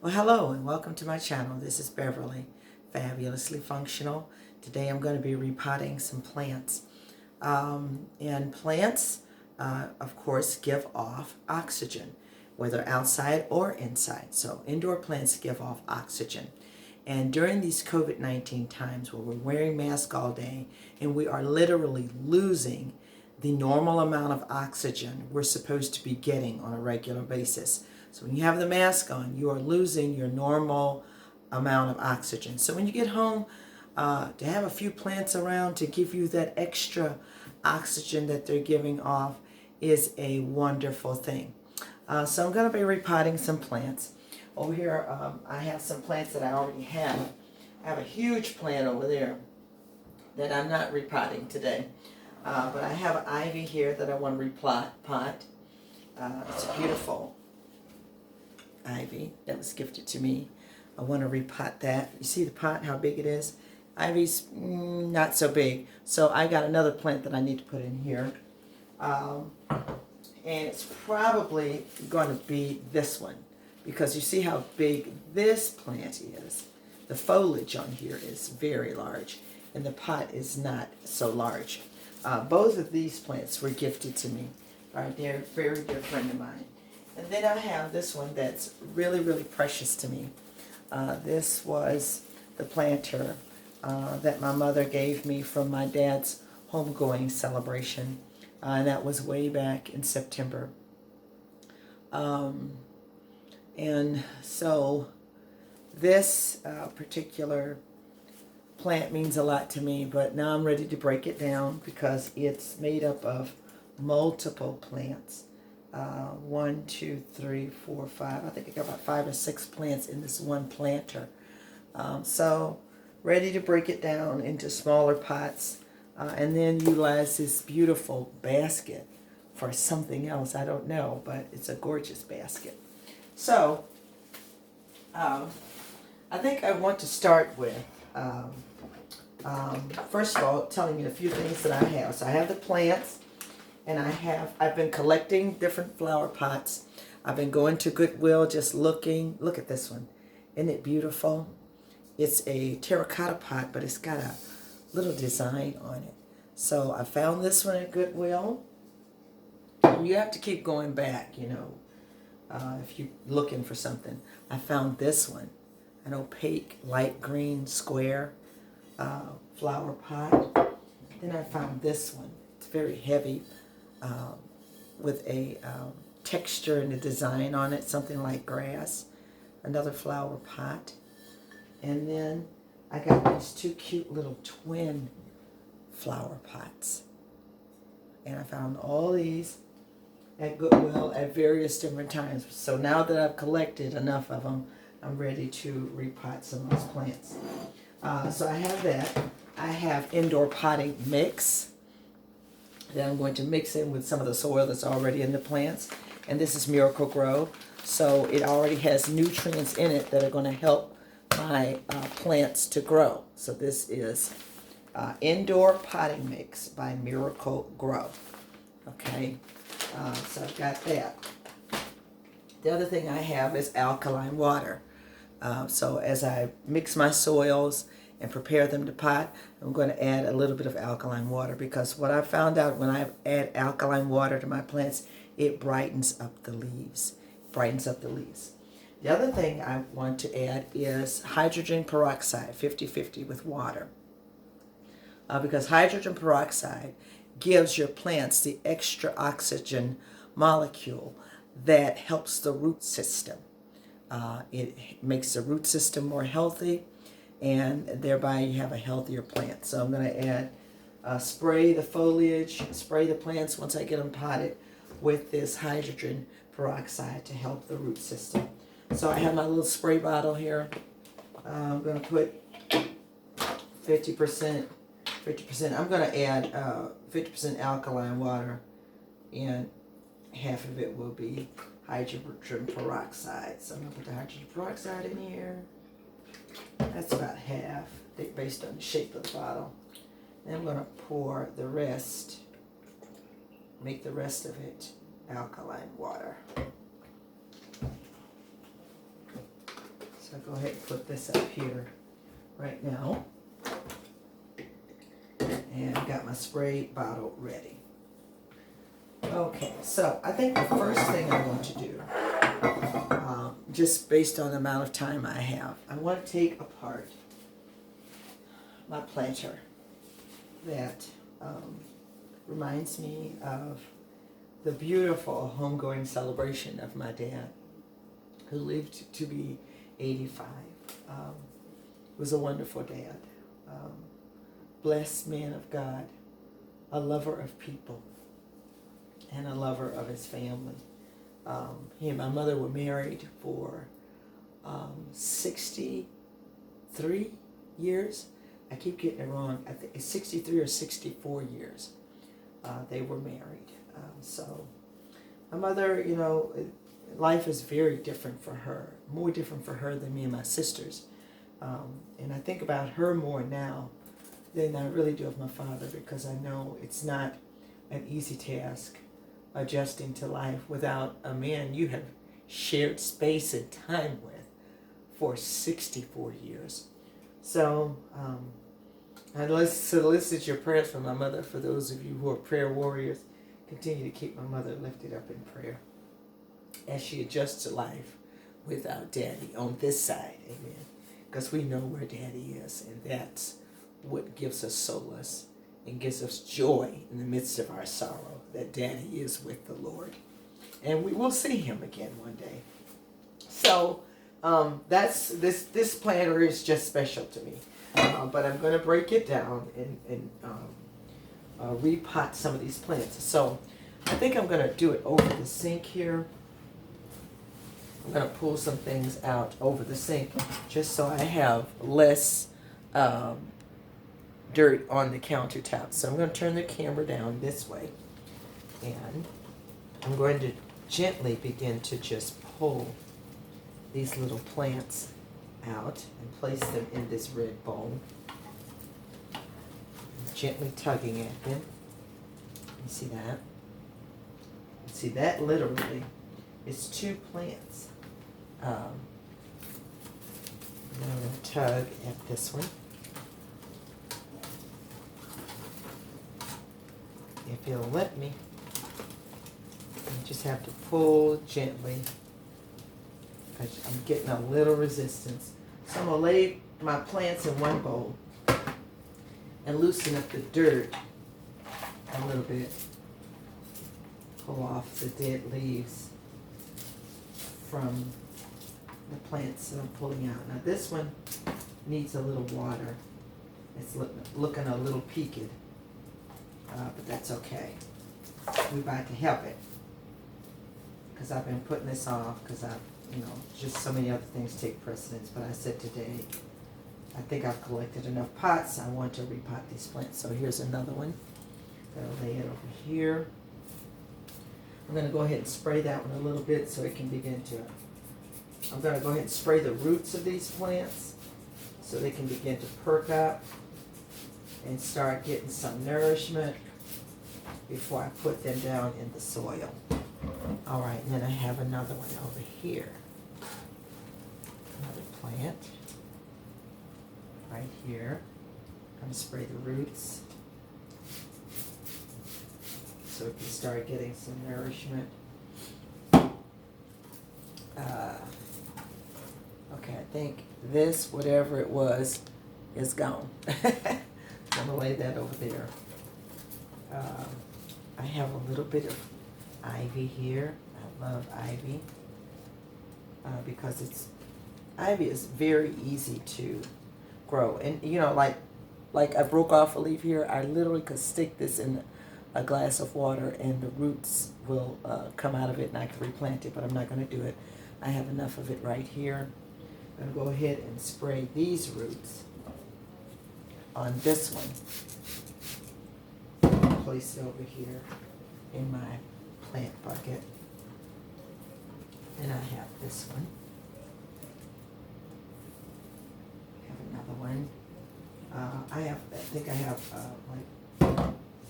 Well, hello and welcome to my channel. This is Beverly, Fabulously Functional. Today I'm going to be repotting some plants. And plants, of course, give off oxygen, whether outside or inside. So indoor plants give off oxygen. And during these COVID-19 times where we're wearing masks all day and we are literally losing the normal amount of oxygen we're supposed to be getting on a regular basis. So when you have the mask on, you are losing your normal amount of oxygen. So when you get home, to have a few plants around to give you that extra oxygen that they're giving off is a wonderful thing. So I'm going to be repotting some plants. Over here, I have some plants that I already have. I have a huge plant over there that I'm not repotting today. But I have an ivy here that I want to repot. It's a beautiful ivy that was gifted to me. I want to repot that. You see the pot, how big it is? Ivy's not so big. So I got another plant that I need to put in here. And it's probably going to be this one, because you see how big this plant is. The foliage on here is very large, and the pot is not so large. Both of these plants were gifted to me. They're a very dear friend of mine. And then I have this one that's really, really precious to me. This was the planter that my mother gave me from my dad's homegoing celebration. And that was way back in September. And so this particular plant means a lot to me, but now I'm ready to break it down because it's made up of multiple plants. 1, 2, 3, 4, 5. I think I got about 5 or 6 plants in this one planter. So ready to break it down into smaller pots and then utilize this beautiful basket for something else. I don't know, but it's a gorgeous basket. So I think I want to start with first of all, telling you a few things that I have. So I have the plants, and I've been collecting different flower pots. I've been going to Goodwill just looking. Look at this one. Isn't it beautiful? It's a terracotta pot, but it's got a little design on it. So I found this one at Goodwill. You have to keep going back, you know, if you're looking for something. I found this one, an opaque light green square flower pot. Then I found this one. It's very heavy with a texture and a design on it, something like grass. Another flower pot. And then I got these 2 cute little twin flower pots. And I found all these at Goodwill at various different times. So now that I've collected enough of them, I'm ready to repot some of those plants. So I have that. I have indoor potting mix that I'm going to mix in with some of the soil that's already in the plants. And this is Miracle Grow. So it already has nutrients in it that are going to help my plants to grow. So this is Indoor Potting Mix by Miracle Grow. Okay, so I've got that. The other thing I have is alkaline water. So as I mix my soils and prepare them to pot, I'm going to add a little bit of alkaline water, because what I found out when I add alkaline water to my plants, it brightens up the leaves. The other thing I want to add is hydrogen peroxide, 50-50 with water. Because hydrogen peroxide gives your plants the extra oxygen molecule that helps the root system. It makes the root system more healthy, and thereby you have a healthier plant. So I'm going to add, spray the foliage, spray the plants once I get them potted with this hydrogen peroxide to help the root system. So I have my little spray bottle here. I'm going to put 50%. I'm going to add 50% alkaline water, and half of it will be hydrogen peroxide. So I'm going to put the hydrogen peroxide in here. That's about half, based on the shape of the bottle. Then I'm going to pour the rest, make the rest of it alkaline water. So I'll go ahead and put this up here right now. And I got my spray bottle ready. Okay, so I think the first thing I want to do, just based on the amount of time I have, I want to take apart my planter that reminds me of the beautiful homegoing celebration of my dad, who lived to be 85. Was a wonderful dad, blessed man of God, a lover of people, and a lover of his family. He and my mother were married for 63 years. I keep getting it wrong. I think it's 63 or 64 years they were married. So my mother, you know, life is very different for her, more different for her than me and my sisters. And I think about her more now than I really do of my father, because I know it's not an easy task adjusting to life without a man you have shared space and time with for 64 years. So I solicit your prayers for my mother. For those of you who are prayer warriors, continue to keep my mother lifted up in prayer as she adjusts to life without Daddy on this side. Amen. Because we know where Daddy is, and that's what gives us solace and gives us joy in the midst of our sorrow, that Daddy is with the Lord. And we will see him again one day. So that's this planter is just special to me. But I'm going to break it down and repot some of these plants. So I think I'm going to do it over the sink here. I'm going to pull some things out over the sink just so I have less dirt on the countertop. So I'm going to turn the camera down this way, and I'm going to gently begin to just pull these little plants out and place them in this red bowl. Gently tugging at them. You see that? See, that literally is 2 plants. I'm going to tug at this one. If it'll let me. You just have to pull gently. I'm getting a little resistance. So I'm going to lay my plants in one bowl and loosen up the dirt a little bit. Pull off the dead leaves from the plants that I'm pulling out. Now this one needs a little water. It's looking a little peaked, but that's okay. We're about to help it, because I've been putting this off because just so many other things take precedence. But I said today, I think I've collected enough pots. I want to repot these plants. So here's another one. I'll lay it over here. I'm going to go ahead and spray that one a little bit so it can begin to, I'm going to go ahead and spray the roots of these plants so they can begin to perk up and start getting some nourishment before I put them down in the soil. All right, and then I have another one over here. Another plant right here. I'm going to spray the roots so we can start getting some nourishment. Okay, I think this, whatever it was, is gone. I'm going to lay that over there. I have a little bit of ivy here. I love ivy because ivy is very easy to grow. And like I broke off a leaf here, I literally could stick this in a glass of water and the roots will come out of it and I can replant it, but I'm not going to do it. I have enough of it right here. I'm going to go ahead and spray these roots on this one. Place it over here in my plant bucket. And I have this one. I have another one. I think I have like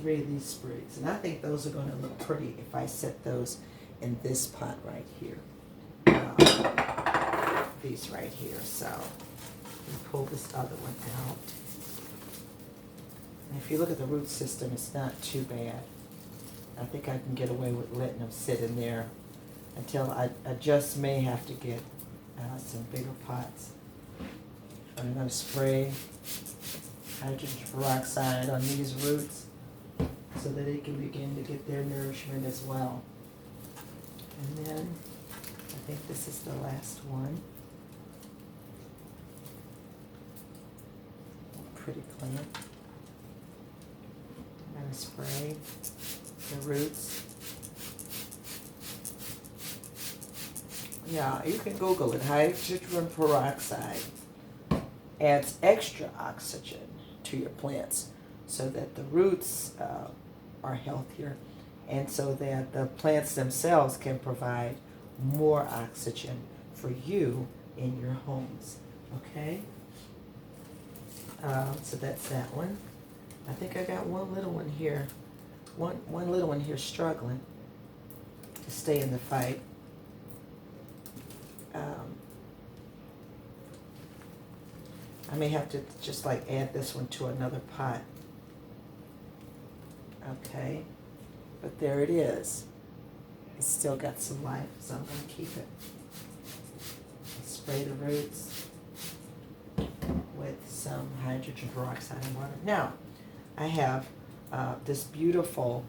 3 of these sprigs, and I think those are going to look pretty if I set those in this pot right here. these right here. So pull this other one out. And if you look at the root system, it's not too bad. I think I can get away with letting them sit in there until I just may have to get some bigger pots. I'm going to spray hydrogen peroxide on these roots so that they can begin to get their nourishment as well. And then I think this is the last one. Pretty plant. I'm going to spray the roots. Yeah, you can Google it. Hydrogen peroxide adds extra oxygen to your plants so that the roots are healthier and so that the plants themselves can provide more oxygen for you in your homes. Okay? So that's that one. I think I got one little one here. One little one here struggling to stay in the fight. I may have to just like add this one to another pot. Okay, but there it is. It's still got some life, so I'm going to keep it. Spray the roots with some hydrogen peroxide and water. Now, I have this beautiful,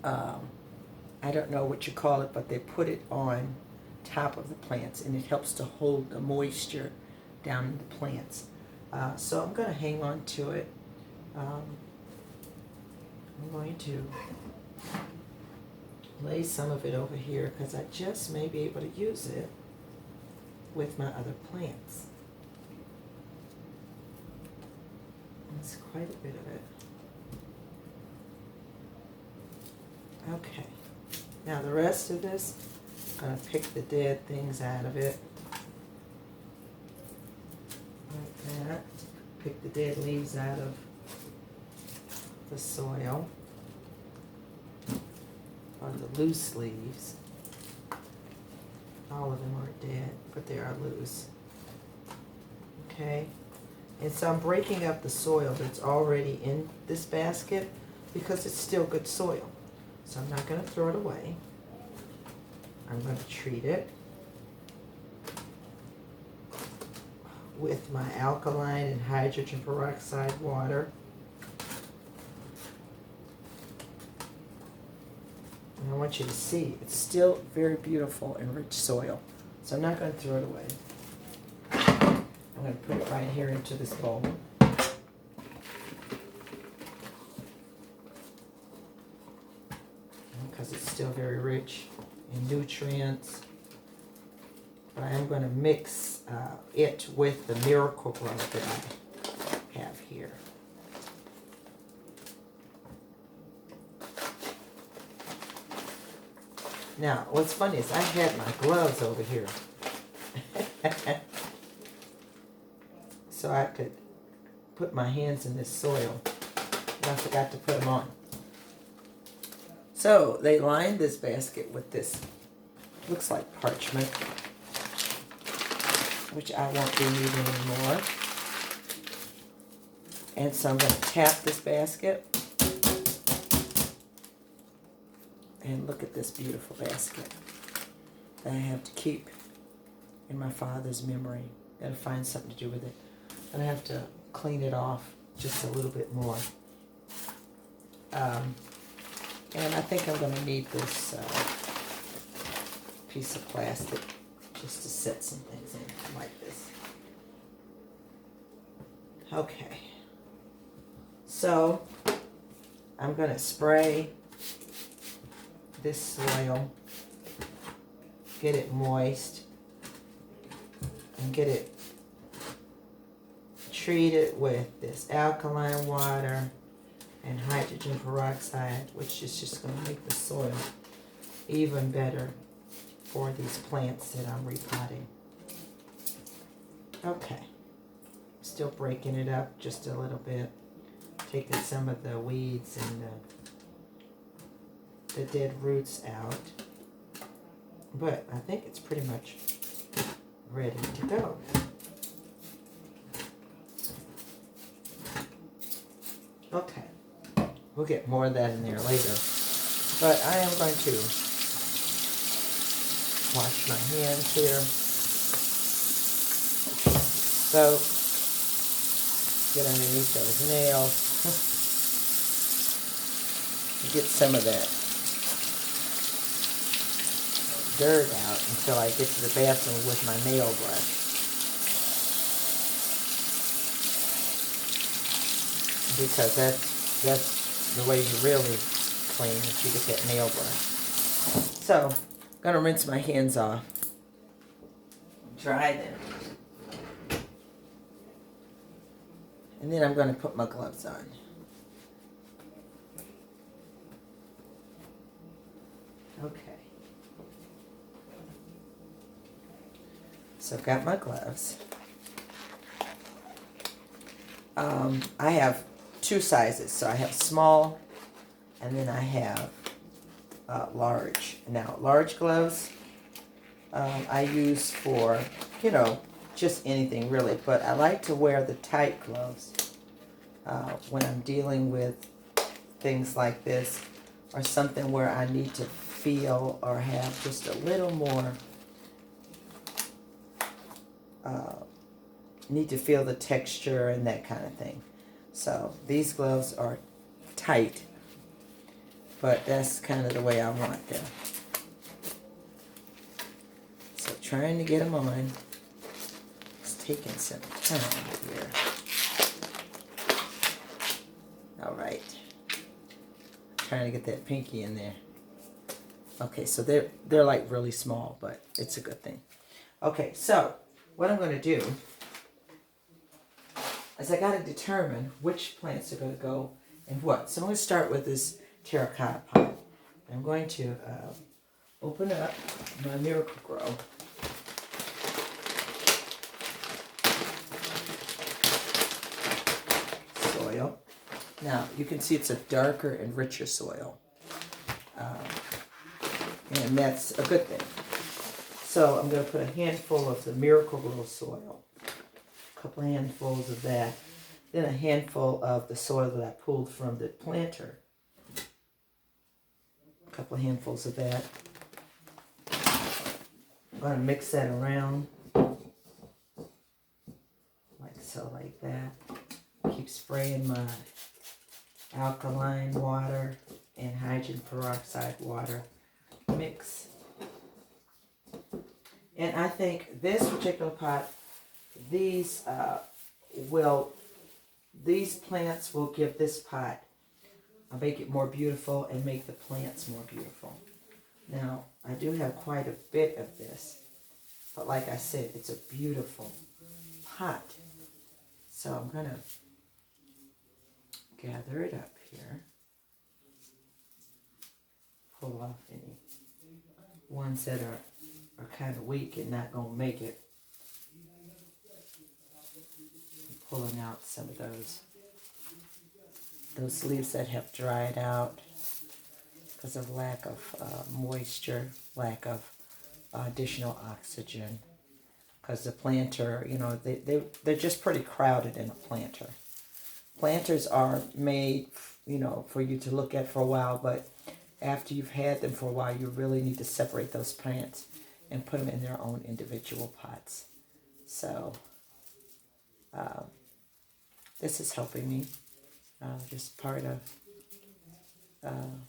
I don't know what you call it, but they put it on top of the plants, and it helps to hold the moisture down in the plants. So I'm going to hang on to it. I'm going to lay some of it over here because I just may be able to use it with my other plants. That's quite a bit of it. Okay. Now the rest of this, I'm going to pick the dead things out of it. Like that. Pick the dead leaves out of the soil. Or the loose leaves. All of them aren't dead, but they are loose. Okay. And so I'm breaking up the soil that's already in this basket because it's still good soil. So I'm not going to throw it away. I'm going to treat it with my alkaline and hydrogen peroxide water. And I want you to see it's still very beautiful and rich soil. So I'm not going to throw it away. I'm going to put it right here into this bowl. Because it's still very rich in nutrients. But I am going to mix it with the Miracle Grow that I have here. Now, what's funny is I had my gloves over here. So I could put my hands in this soil. And I forgot to put them on. So they lined this basket with this, looks like parchment, which I won't be using anymore. And so I'm going to tap this basket. And look at this beautiful basket that I have to keep in my father's memory. Got to find something to do with it. And I have to clean it off just a little bit more. And I think I'm going to need this piece of plastic just to set some things in like this. Okay. So I'm going to spray this soil, get it moist, and get it treated with this alkaline water and hydrogen peroxide, which is just going to make the soil even better for these plants that I'm repotting. Okay, still breaking it up just a little bit, taking some of the weeds and the dead roots out, but I think it's pretty much ready to go. Okay, we'll get more of that in there later. But I am going to wash my hands here. So, get underneath those nails. Get some of that dirt out until I get to the bathroom with my nail brush. Because that's the way you really clean, is you get that nail brush. So, I'm going to rinse my hands off. Dry them. And then I'm going to put my gloves on. Okay. So I've got my gloves. I have two sizes. So I have small and then I have large. Now, large gloves I use for, just anything really. But I like to wear the tight gloves when I'm dealing with things like this or something where I need to feel or have just a little more, need to feel the texture and that kind of thing. So these gloves are tight, but that's kind of the way I want them. So trying to get them on. It's taking some time here. All right. Trying to get that pinky in there. Okay, so they're like really small, but it's a good thing. Okay, so what I'm going to do is I got to determine which plants are going to go in what. So I'm going to start with this terracotta pot. I'm going to open up my Miracle Grow. Soil. Now, you can see it's a darker and richer soil. And that's a good thing. So I'm going to put a handful of the Miracle Grow soil. A couple of handfuls of that. Then a handful of the soil that I pulled from the planter. A couple of handfuls of that. I'm going to mix that around. Like so, like that. Keep spraying my alkaline water and hydrogen peroxide water mix. And I think this particular pot, these plants will give this pot, make it more beautiful and make the plants more beautiful. Now, I do have quite a bit of this, but like I said, it's a beautiful pot. So I'm going to gather it up here. Pull off any ones that are kind of weak and not going to make it. I'm pulling out some of those leaves that have dried out because of lack of moisture, lack of additional oxygen. Because the planter, they're just pretty crowded in a planter. Planters are made, for you to look at for a while, but after you've had them for a while, you really need to separate those plants and put them in their own individual pots. So, this is helping me. Just part of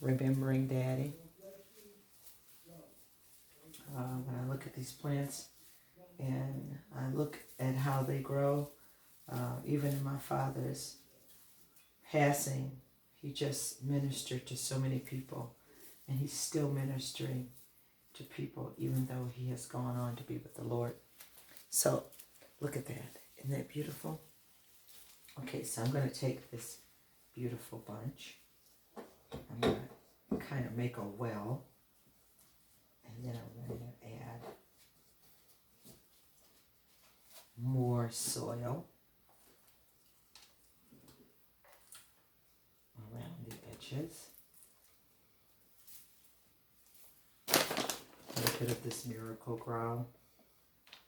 remembering Daddy. When I look at these plants and I look at how they grow, even in my father's passing, he just ministered to so many people, and he's still ministering to people even though he has gone on to be with the Lord. So look at that. Isn't that beautiful? Okay, so I'm going to take this beautiful bunch. I'm going to kind of make a well, and then I'm going to add more soil around the edges. A little bit of this Miracle Grow.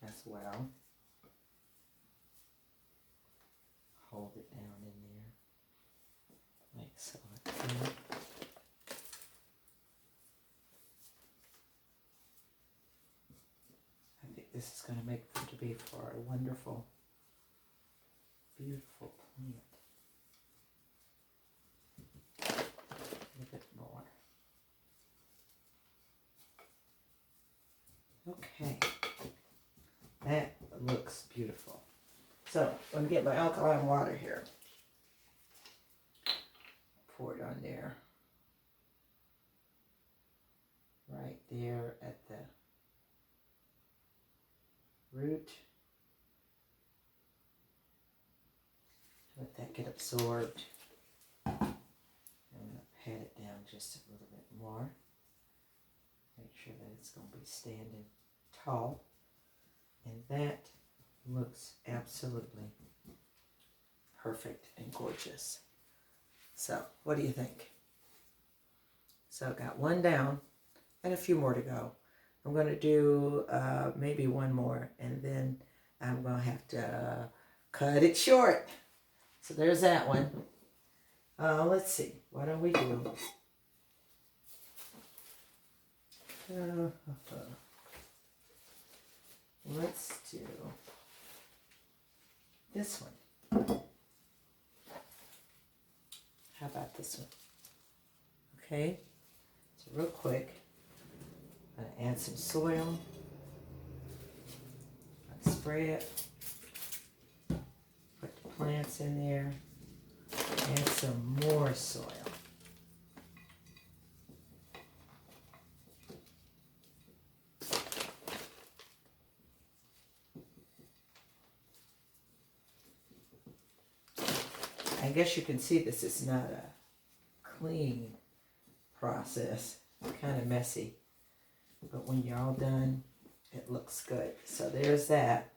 as well. Hold it down in there, like so. Okay. I think this is going to make them to be for a wonderful, beautiful plant. A bit more. Okay, that looks beautiful. So I'm going to get my alkaline water here. Pour it on there. Right there at the root. Let that get absorbed. I'm going to pat it down just a little bit more. Make sure that it's going to be standing tall. And that looks absolutely perfect and gorgeous. So, what do you think? So, I got one down and a few more to go. I'm going to do maybe one more, and then I'm going to have to cut it short. So, there's that one. Let's see. Why don't we do... let's do this one. How about this one? Okay, so real quick, I'm going to add some soil. I'll spray it. Put the plants in there. Add some more soil. I guess you can see this is not a clean process. It's kind of messy. But when you're all done, it looks good. So there's that.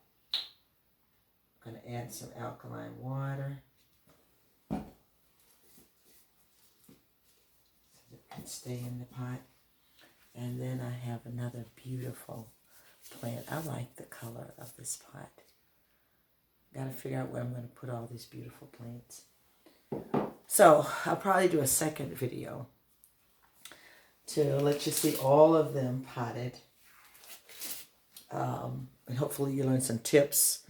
I'm going to add some alkaline water. So it can stay in the pot. And then I have another beautiful plant. I like the color of this pot. Got to figure out where I'm going to put all these beautiful plants. So I'll probably do a second video to let you see all of them potted. And hopefully you learn some tips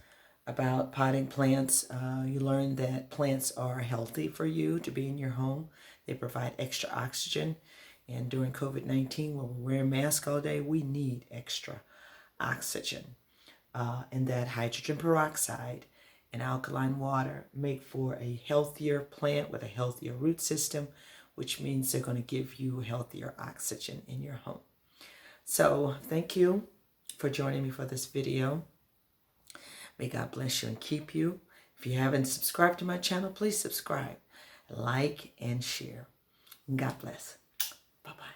about potting plants. You learn that plants are healthy for you to be in your home. They provide extra oxygen. And during COVID-19, when we're wearing masks all day, we need extra oxygen. And that hydrogen peroxide and alkaline water make for a healthier plant with a healthier root system, which means they're going to give you healthier oxygen in your home. So thank you for joining me for this video. May God bless you and keep you. If you haven't subscribed to my channel, please subscribe, like, and share. God bless. Bye-bye.